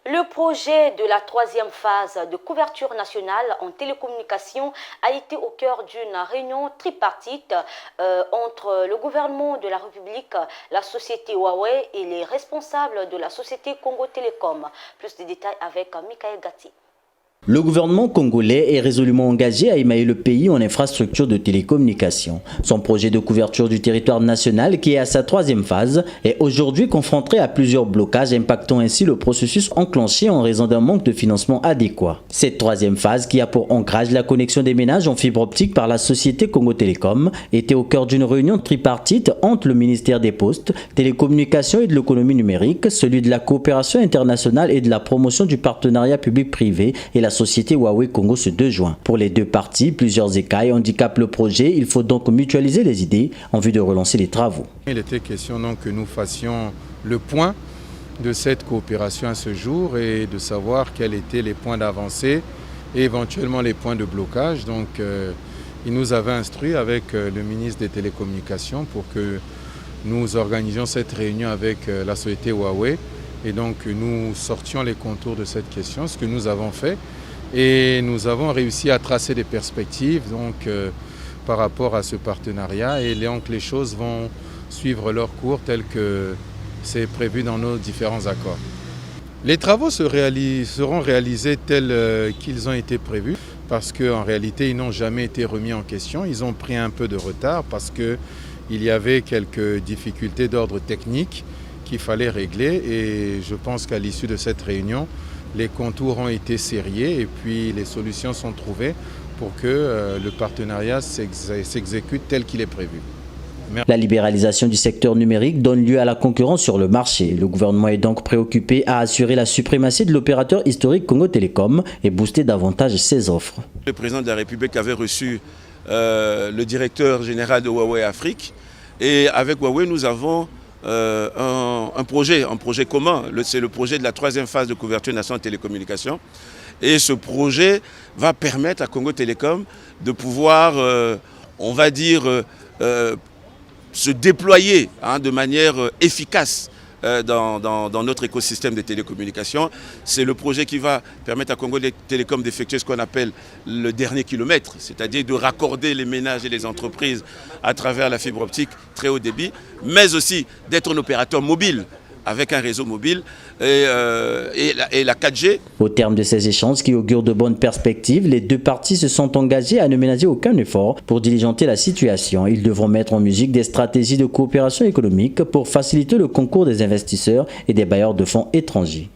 Le projet de la troisième phase de couverture nationale en télécommunications a été au cœur d'une réunion tripartite entre le gouvernement de la République, la société Huawei et les responsables de la société Congo Télécom. Plus de détails avec Michael Gatti. Le gouvernement congolais est résolument engagé à émailler le pays en infrastructure de télécommunications. Son projet de couverture du territoire national, qui est à sa troisième phase, est aujourd'hui confronté à plusieurs blocages impactant ainsi le processus enclenché en raison d'un manque de financement adéquat. Cette troisième phase, qui a pour ancrage la connexion des ménages en fibre optique par la société Congo Télécom, était au cœur d'une réunion tripartite entre le ministère des Postes, Télécommunications et de l'économie numérique, celui de la coopération internationale et de la promotion du partenariat public-privé et la société Huawei Congo ce 2 juin. Pour les deux parties, plusieurs écailles handicapent le projet. Il faut donc mutualiser les idées en vue de relancer les travaux. Il était question donc que nous fassions le point de cette coopération à ce jour et de savoir quels étaient les points d'avancée et éventuellement les points de blocage. Donc il nous avait instruit avec le ministre des Télécommunications pour que nous organisions cette réunion avec la société Huawei et donc nous sortions les contours de cette question, ce que nous avons fait. Et nous avons réussi à tracer des perspectives par rapport à ce partenariat et donc les choses vont suivre leur cours tel que c'est prévu dans nos différents accords. Les travaux seront réalisés tels qu'ils ont été prévus parce qu'en réalité ils n'ont jamais été remis en question. Ils ont pris un peu de retard parce qu'il y avait quelques difficultés d'ordre technique qu'il fallait régler et je pense qu'à l'issue de cette réunion, les contours ont été serrés et puis les solutions sont trouvées pour que le partenariat s'exécute tel qu'il est prévu. Merci. La libéralisation du secteur numérique donne lieu à la concurrence sur le marché. Le gouvernement est donc préoccupé à assurer la suprématie de l'opérateur historique Congo Télécom et booster davantage ses offres. Le président de la République avait reçu le directeur général de Huawei Afrique et avec Huawei nous avons un projet commun, c'est le projet de la troisième phase de couverture nationale de télécommunications. Et ce projet va permettre à Congo Télécom de pouvoir, on va dire, se déployer de manière efficace dans notre écosystème de télécommunications. C'est le projet qui va permettre à Congo Télécom d'effectuer ce qu'on appelle le dernier kilomètre, c'est-à-dire de raccorder les ménages et les entreprises à travers la fibre optique très haut débit, mais aussi d'être un opérateur mobile avec un réseau mobile et la 4G. Au terme de ces échanges qui augurent de bonnes perspectives, les deux parties se sont engagées à ne ménager aucun effort pour diligenter la situation. Ils devront mettre en musique des stratégies de coopération économique pour faciliter le concours des investisseurs et des bailleurs de fonds étrangers.